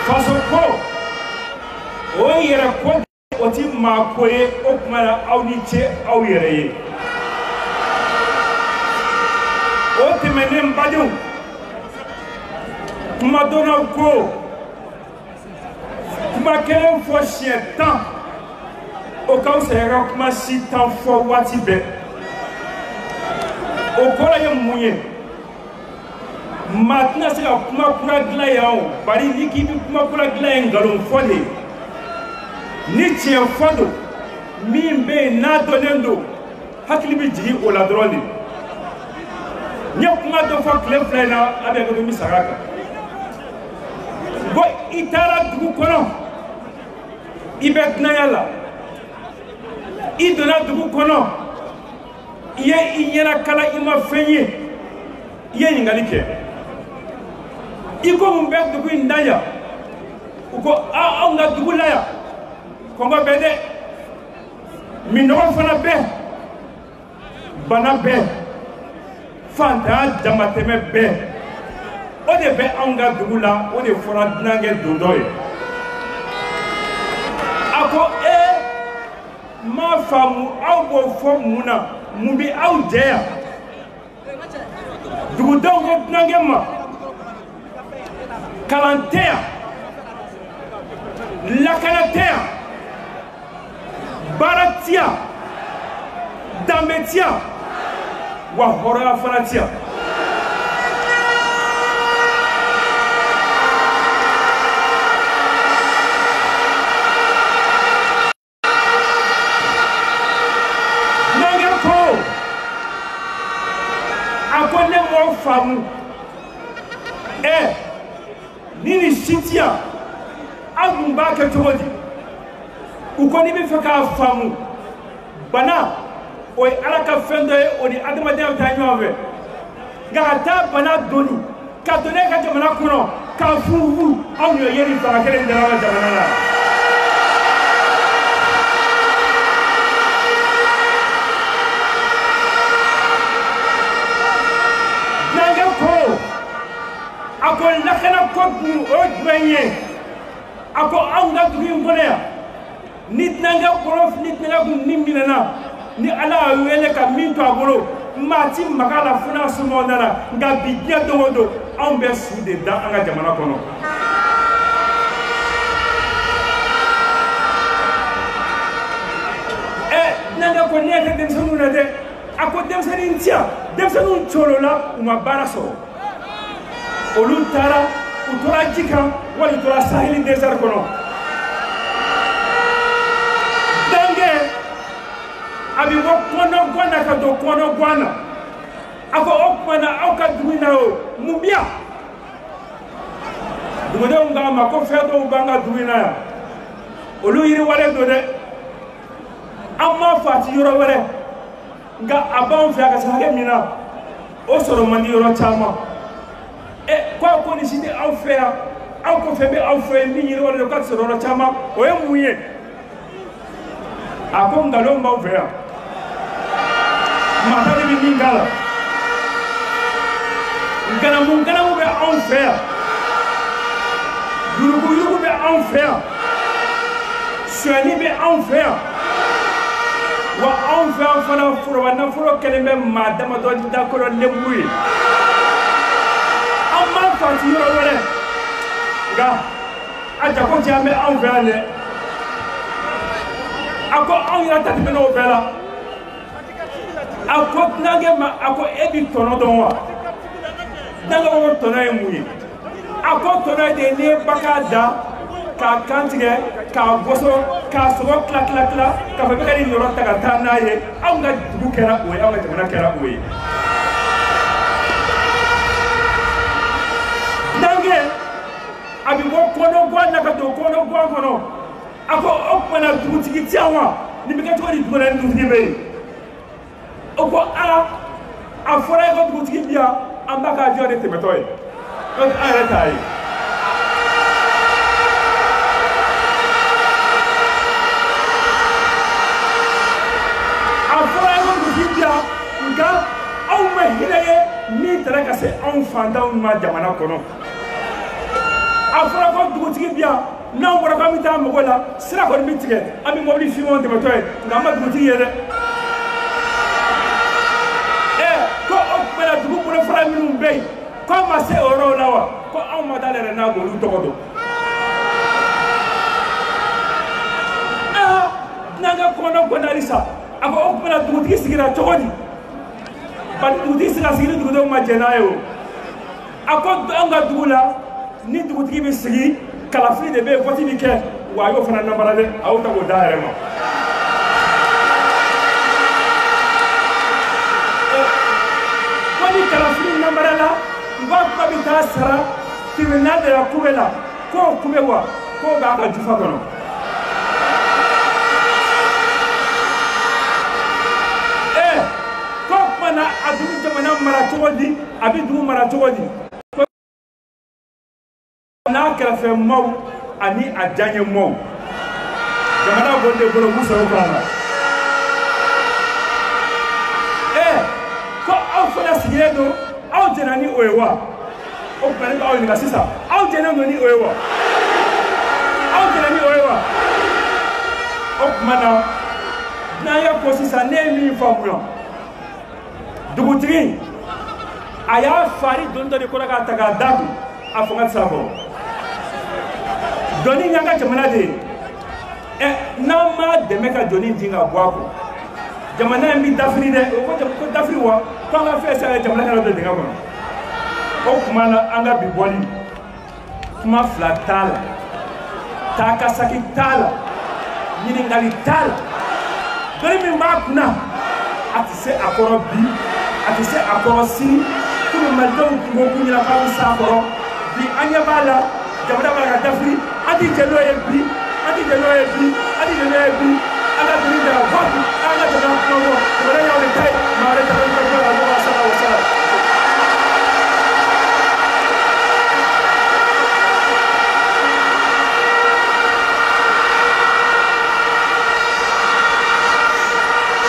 faso ko o yɛrɛ ko o ti maa ko ye o kuma na aw ni ce aw yɛrɛ ye o tɛmɛnen badenw kuma dɔnnaw ko kuma kelen fɔ siɲɛ 10 o ka fisa i ka kuma si 10 fɔ waati bɛɛ o kɔrɔ ye mun ye maa tɛna se ka kuma kura dilan yan o bari ni k'i bɛ kuma kura dilan ye nkalon fɔ de ni tiɲɛ fɔ don min bɛ yen n'a dɔnnen don hakili bɛ jigin o la dɔrɔn de n ye kuma dɔ fɔ tile 2 in na a bɛ kɛ misaliya kan ko i taara dugu kɔnɔ i bɛ dunanya la i donna dugu kɔnɔ i ye i ɲɛna kala i ma fɛn ye i ye ɲininkali kɛ i ko mun bɛ dugu in da yan u ko anw ka dugu la yan kɔngɔ bɛ dɛ minɔgɔ fana bɛ bana bɛ fantanya damatɛmɛ bɛ o de bɛ anw ka dugu la o de fɔra dunankɛ dondɔ ye a ko m'a faamu aw b'o fɔ mun na mun bɛ aw jɛ yan dugudenw ko dunankɛ ma kalan tɛ yan lakana tɛ yan baara ti yan danbe ti yan wa hɔrɔnya fana ti yan dunankɛ ko a ko ne m'o faamu ni si ti yan aw dun b'a kɛ cogo di u ko n'i bɛ fɛ k'a faamu bana o ye ala ka fɛn dɔ ye o ni adamadenya bɛ taa ɲɔgɔn fɛ nka ka taa bana doni ka don ne ka jamana kɔnɔ k'a furu anw ye yeri fanga kelen da ka jamana la dunankɛ ko a ko lakana ko dun o ye jumɛn ye a ko anw ka dugu in kɔnɔ yan ni dunankɛ kɔrɔ ni dunankɛ kun ni minɛna ni ala y'a wele ka min to a bolo maa ti maga la fo n'a somɔgɔw nana nka bi diɲɛ don o don anw bɛ su de da an ka jamana kɔnɔ dunankɛ ko ne yɛrɛ denmisɛnninw na dɛ a ko denmisɛnnin ti yan denmisɛnninw colola u ma baara sɔrɔ olu taara u tora ji kan wali u tora saheli désert kɔnɔ dange a bɛ bɔ kɔnɔguwan na ka don kɔnɔguwan na a ko o tuma na aw ka dugu in na o mun bɛ yan dugudenw k'a ma ko fɛn dɔw b'an ka dugu in na yan olu yiriwalen don dɛ an m'a fɔ a ti yɔrɔ wɛrɛ nka a b'anw fɛ yan ka se hakɛ min na o sɔrɔ man di yɔrɔ caman ko ni si tɛ aw fɛ yan aw ko fɛn bɛ aw fɛ yen min yiriwalen don k'a ti sɔrɔ yɔrɔ caman o ye mun ye a ko nkalon b'aw fɛ yan mata de bɛ min k'a la nganamu bɛ anw fɛ yan yurugu bɛ anw fɛ yan sonyani bɛ anw fɛ yan wa anw fɛ yan fana foroba nafolo kɛlen bɛ maa damadɔ dakɔrɔ lenburu ye an m'an fanti yɔrɔ wɛrɛ nka a jago caman bɛ anw fɛ yan dɛ a ko anw yɛrɛ ta tɛmɛna o bɛɛ la a ko dunankɛ ma a ko e bi tɔnɔ dɔn wa dunankɛ ko tɔnɔ ye mun ye a ko tɔnɔ ye de n'i ye bagan da k'a kan tigɛ k'a goso k'a sɔgɔ tila k'a fɔ bɛ ka nin yɔrɔ ta ka taa n'a ye anw ka dugu kɛra o ye anw ka jamana kɛra o ye dunankɛ a bɛ bɔ kɔnɔguwan na ka don kɔnɔguwan kɔnɔ a ko o kumana dugutigi ti yan wa nin bɛ kɛ cogo di dugumana ni dugutigi bɛ yen o ko ala a fɔra e ko dugutigi bi yan an b'a k'a jɔ de tɛmɛtɔ ye an yɛrɛ t'a ye a fɔra e ko dugutigi bi yan nka aw ma hinɛ ye min taara ka se anw fantanw ma jamana kɔnɔ a fɔra ko dugutigi bi yan n'an bɔra k'an bɛ taa mɔgɔ la sira kɔni bɛ tigɛ an bɛ mɔbili finmanw tɛmɛtɔ ye nka an ma dugutigi ye dɛ ko o kumana dugu bolofara minnu bɛ yen ko an ma se o yɔrɔw la wa ko anw ma taa yɛrɛ n'a k'olu tɔgɔ dɔn n'an ka kɔnɔ gɔnna halisa a ko o kumana dugutigi sigira cogo di bari dugutigi sigi ka sigi ni dugudenw ma jɛ n'a ye o a ko anw ka dugu la ni dugutigi bɛ sigi kalafili de bɛ yen vote bɛ kɛ wa a y'o fana namara dɛ a y'o ta k'o d'a yɛrɛ ma ko ni kalafili namara la u b'a fɔ k'a bɛ taa sara tribunal de la kube la k'o kube wa k'o b'a ka jufa kɔnɔ k'o kumana a dugu jamana mara cogo di a bɛ dugu mara cogo di n'a kɛrɛfɛ maaw ani a diyaɲɛ maaw jamana bɔlen bolo k'u sɔrɔ k'a la sigilen don aw jɛna ni o ye wa o tuma ne b'aw ɲininka sisan aw jɛnen don ni o ye wa aw jɛna ni o ye wa o tuma na n'an ye ko sisan ne ye min faamuya dugutigi a y'a fari dɔɔni dɔ de kɔrɔ k'a ta k'a da kun a fanga tɛ se a kɔrɔ dɔnni y'an ka jamana de ye n'an ma dɛmɛ ka dɔnni di ka bɔ a kɔ jamana in bɛ dafiri dɛ o ko dafiri wa ko an ka fɛn sɛgɛn jamana kana don dingɛ kɔnɔ o kuma na an ka bi bɔli kuma fila t'a la taa ka saki t'a la ɲininkali t'a la dɔnni min b'a kunna a tɛ se a kɔrɔ bi a tɛ se a kɔrɔ sini kunu malidenw tun ko k'u ɲɛna k'an bɛ s'a kɔrɔ bi an ɲɛ b'a la jamana b'a ka dafiri an ti jɛ n'o ye bi an ti jɛ n'o ye bi an ti jɛ n'o ye bi an ka duni da fɔ an ka jamana kuma fɔ jamana y'aw de ta ye maa wɛrɛ ta ka kuma la ɲɔgɔn sara o sara.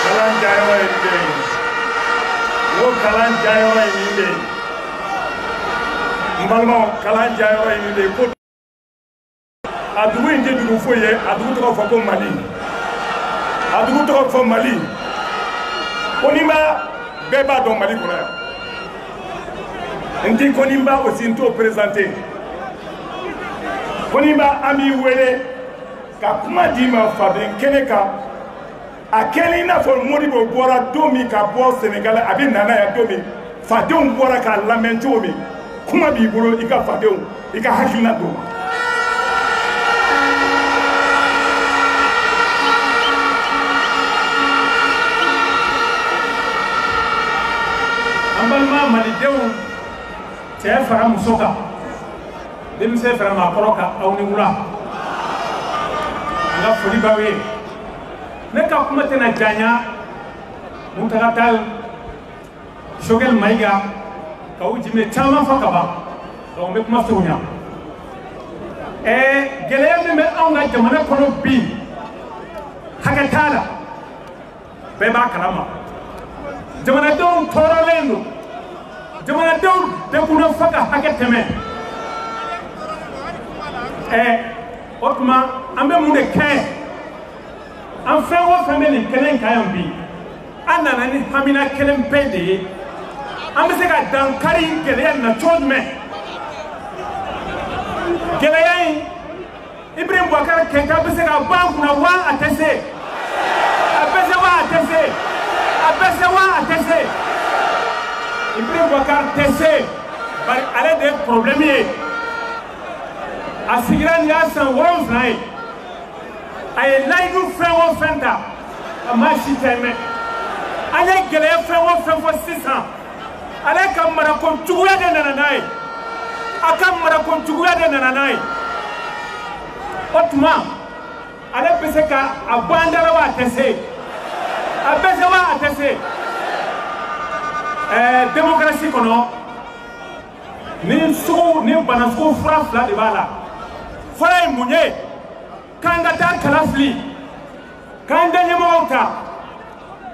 kalan jayɔrɔ ye nin de ye o kalan jayɔrɔ ye nin de ye n balimaw kalan jayɔrɔ ye nin de ye ko a dugu in tɛ dugu foyi ye a dugu tɔgɔ fɔ ko Mali a dugu tɔgɔ fɔ Mali Konimba bɛɛ b'a dɔn Mali kɔnɔ yan n ti Konimba aussi n t'o présenté Konimba an b'i wele ka kuma d'i ma faden kɛnɛ kan a kɛlen i n'a fɔ Modibo bɔra don min ka bɔ Sénégal a bɛ nana yan don min fadenw bɔra k'a lamɛn cogo min kuma b'i bolo i ka fadenw i ka hakilina don an balima malidenw cɛ fara muso kan denmisɛn fara maakɔrɔ kan aw ni wula an ka foli b'aw ye ne ka kuma tɛna janya Muntaka Tall Choguel Mayiga ka u jimɛ caman fɔ ka ban donc n bɛ kuma surunya gɛlɛya min bɛ anw ka jamana kɔnɔ bi hakɛ t'a la bɛɛ b'a kalama jamanadenw tɔɔrɔlen don jamanadenw degunna fo ka hakɛ tɛmɛ o tuma an bɛ mun de kɛ an fɛn o fɛn bɛ nin kɛnɛ in kan yan bi an nana ni hamina kelen bɛɛ de ye an bɛ se ka dankari gɛlɛya na cogo jumɛn gɛlɛya in Ibrahim Boubacar Keïta bɛ se ka bɔ an kunna wa a tɛ se a bɛ se wa a tɛ se a bɛ se wa a tɛ se Ibrahim Boubacar tɛ se bari ale de ye problème ye a sigira nin y'a san 7 ye a ye layidu fɛn o fɛn ta a ma si tɛ mɛn an ye gɛlɛya fɛn o fɛn fɔ sisan ale ka marakojuguya de nana n'a ye a ka marakojuguya de nana n'a ye o tuma ale bɛ se ka a bɔ an da la wa a tɛ se a bɛ se wa a tɛ se démocratie kɔnɔ ni sugu ni bana sugu fura fila de b'a la fɔlɔ ye mun ye k'an ka taa kala fili k'an ka ɲɛmɔgɔw ta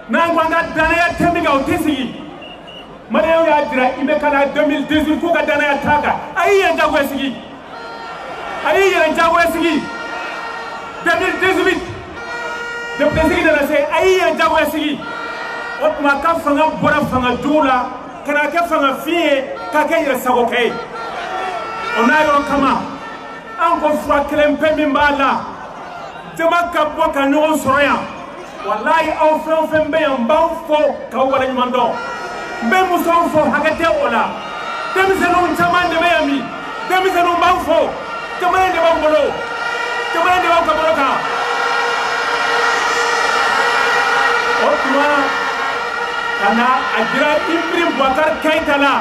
n'an ko an ka danaya tɛ min kan o tɛ sigi maliyɛnw y'a jira IBK la 2018 k'u ka danaya t'a kan a y'i yɛrɛ jagoya sigi a y'i yɛrɛ jagoya sigi 2018 député sigi nana se a y'i yɛrɛ jagoya sigi o tuma ka fanga bɔra fanga jugu la ka na kɛ fanga fin ye k'a kɛ yɛrɛ sagokɛ ye o n'a yɔrɔ kama an ko fura kelen pe min b'a la jama ka bɔ ka ɲɔgɔn sɔrɔ yan walayi aw fɛn o fɛn bɛ yan n b'aw fɔ k'aw waleɲuman dɔn n bɛ musow fɔ hakɛ tɛ o la denmisɛnninw caman de bɛ yan bi denmisɛnninw b'aw fɔ jamana de b'aw bolo jamana de b'aw ka bolo kan o tuma ka na a jira Ibrahim Boubacar Keïta la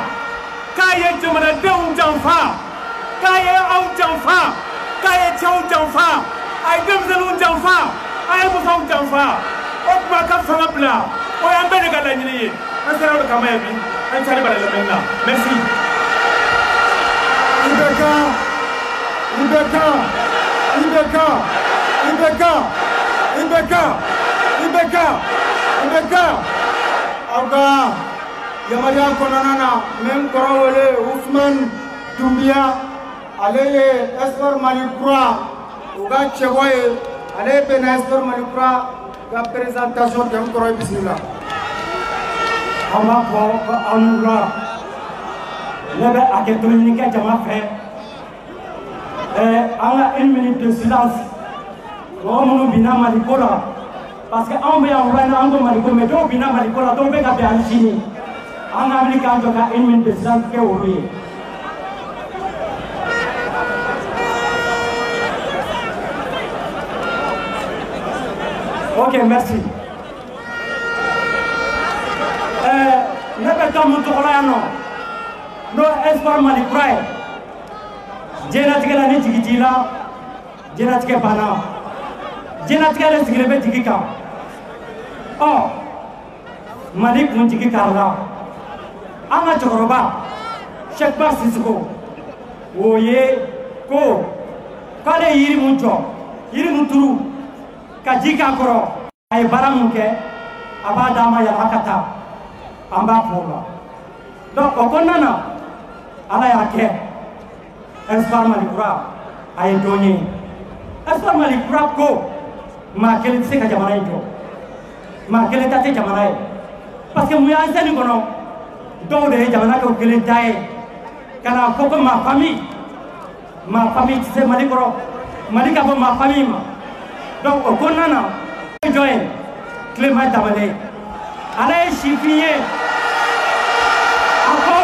k'a ye jamanadenw janfa k'a ye aw janfa k'a ye cɛw janfa a ye denmisɛnninw janfa a ye musow janfa o tuma ka fanga bila o y'an bɛɛ de ka laɲini ye an sera o de kama ye bi an cari bala lamɛnni na merci. IBK yamariya kɔnɔna na même kɔrɔ wele Ousmane Doumbia ale ye Espoir Mali Kura u ka cɛbɔ ye ale bɛ na Espoir Mali Kura ka présentation kɛ n kɔrɔ ye bisimila. An b'a fɔ ko aw ni wula ne bɛ hakɛto ɲini kɛ jama fɛ an ka 1 minute de silence mɔgɔ minnu binna Maliko la parce que anw bɛ yan wula in na an ko Maliko mais dɔw binna Maliko la dɔw bɛ ka bɛn hali sini an ka wuli k'an jɔ ka 1 minute de silence kɛ olu ye. Ok, merci. Ne bɛ taa mun tɔgɔ la yan nɔ n'o ye Espoir Mali Kura ye diɲɛlatigɛ la ni jigi t'i la diɲɛlatigɛ banna diɲɛlatigɛ de sigilen bɛ jigi kan Mali kun jigi karila an ka cɛkɔrɔba Cheikh Ba Sisoko o ye ko k'ale ye yiri mun jɔ yiri mun turu ka ji k'a kɔrɔ a ye baara mun kɛ a b'a d'a ma yalama ka taa an b'a fɔ o la donc o kɔnɔna na ala y'a kɛ Espoir Mali Kura a ye dɔ ɲɛ Espoir Mali Kura ko maa kelen tɛ se ka jamana in jɔ maa kelen ta tɛ jamana ye parce que mun y'an seni kɔnɔ dɔw de ye jamana kɛ o kelen ta ye ka na fɔ ko ma famille tɛ se Mali kɔrɔ Mali ka bɔ ma famille ma donc o kɔnɔna na jɔn ye Clément Tamale ala ye sifin ye a ko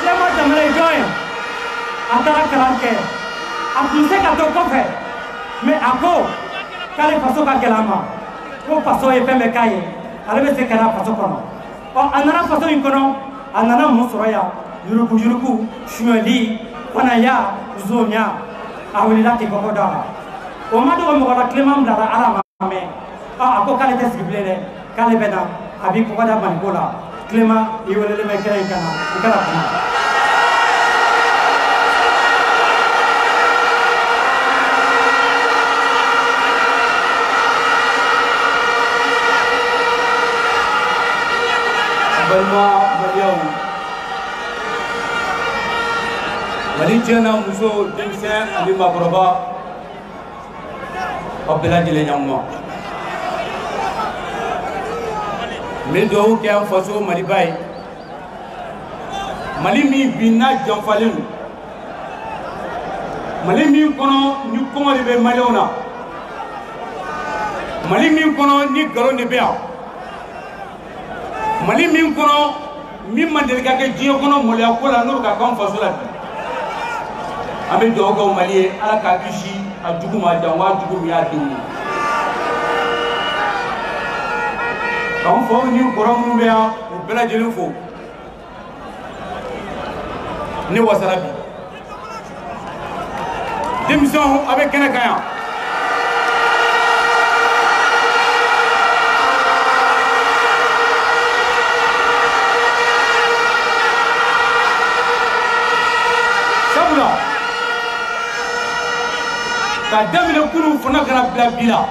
Clément Tamale jɔn ye a taara kalan kɛ a tun se ka to kɔfɛ mais a ko k'ale faso ka gɛlɛn a ma ko faso ye fɛn bɛɛ k'a ye ale bɛ se ka na faso kɔnɔ a nana faso in kɔnɔ a nana mun sɔrɔ yan yuruku suyɛli fanaya zonya a wulila k'i kɔkɔ da la o ma dogo mɔgɔ la Clément bilara ala ma mɛn a ko k'ale tɛ sigi bilen dɛ k'ale bɛ na a b'i kɔkɔ da Maliko la Clément i welelen bɛ kɛnɛ in ka na i kana kuma. balima maliyaw Mali cɛ n'a muso denmisɛn ani maakɔrɔba aw bɛɛ lajɛlen ɲankumɔ n bɛ dugawu kɛ an faso Maliba ye Mali min bi n'a janfalen don Mali min kɔnɔ ni kɔngɔ de bɛ maliyɛnw na Mali min kɔnɔ ni nkalon de bɛ yan Mali min kɔnɔ min ma deli ka kɛ diɲɛ kɔnɔ maloya ko la n'o ka k'an faso la bi an bɛ dugawu kɛ o Mali ye ala k'a kisi a jugu ma jan wa jugu min y'a denw ye k'an faw ni kɔrɔ minnu bɛ yan u bɛɛ lajɛlen fo ne wasara bi denmisɛnw a bɛ kɛnɛ kan yan ka daminɛ kunu fana kana bila bi la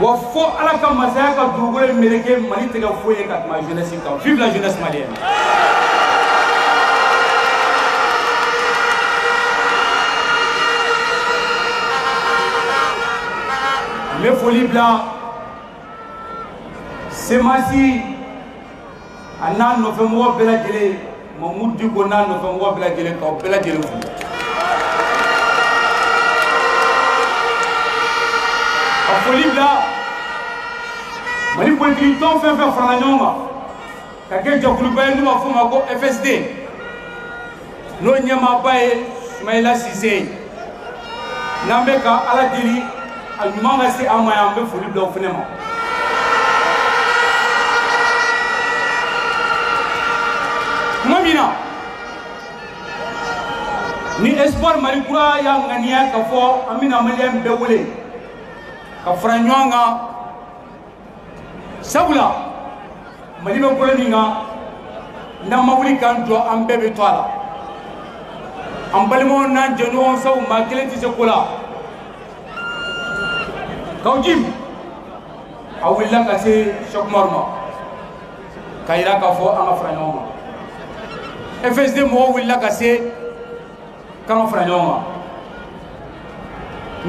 wa fo ala ka masaya ka dugukolo meleke Mali tɛ kɛ foyi ye ka tɛmɛ jeunesse kan vive la jeunesse malienne n bɛ foli bila Semasi a n'a nɔfɛmɔgɔ bɛɛ lajɛlen Mamudu Diko n'a nɔfɛmɔgɔ bɛɛ lajɛlen k'aw bɛɛ lajɛlen fo foli bila Mali politique tɔn fɛn fɛn farala ɲɔgɔn kan ka kɛ jɛkuluba ye n'u b'a fɔ o ma ko FSD n'o ɲɛmaaba ye Soumaïla Cissé ye n'an bɛ ka ala deli a ɲuman ka se an ma yan an bɛ foli bila o fana ma tuma min na ni Espoir Mali Kura y'a ŋaniya ka fɔ an bɛna maliyɛn bɛɛ wele ka fara ɲɔgɔn kan sabula Mali bɛ bolo min kan n'an ma wuli k'an jɔ an bɛɛ bɛ to a la an balimaw n'an jɛɲɔgɔn sabu maa kelen tɛ se ko la kaw jim a wulila ka se Cheikh Umaru ma ka yira k'a fɔ an ka fara ɲɔgɔn kan FSD mɔgɔw wulila ka se k'an ka fara ɲɔgɔn kan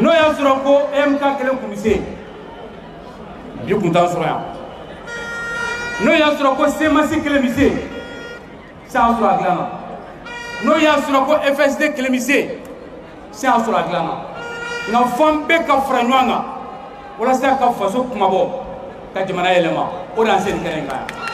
n'o y'a sɔrɔ ko MK kelen kun bɛ se bi kun t'an sɔrɔ yan n'o y'a sɔrɔ ko CMAC kelen bɛ se sisan sɔrɔ a dilanna n'o y'a sɔrɔ ko FSD kelen bɛ se sisan sɔrɔ a dilanna nka fɔ an bɛɛ ka fara ɲɔgɔn kan walasa ka faso kumabɔ ka jamana yɛlɛma o de y'an se nin kɛnɛ in kan yan.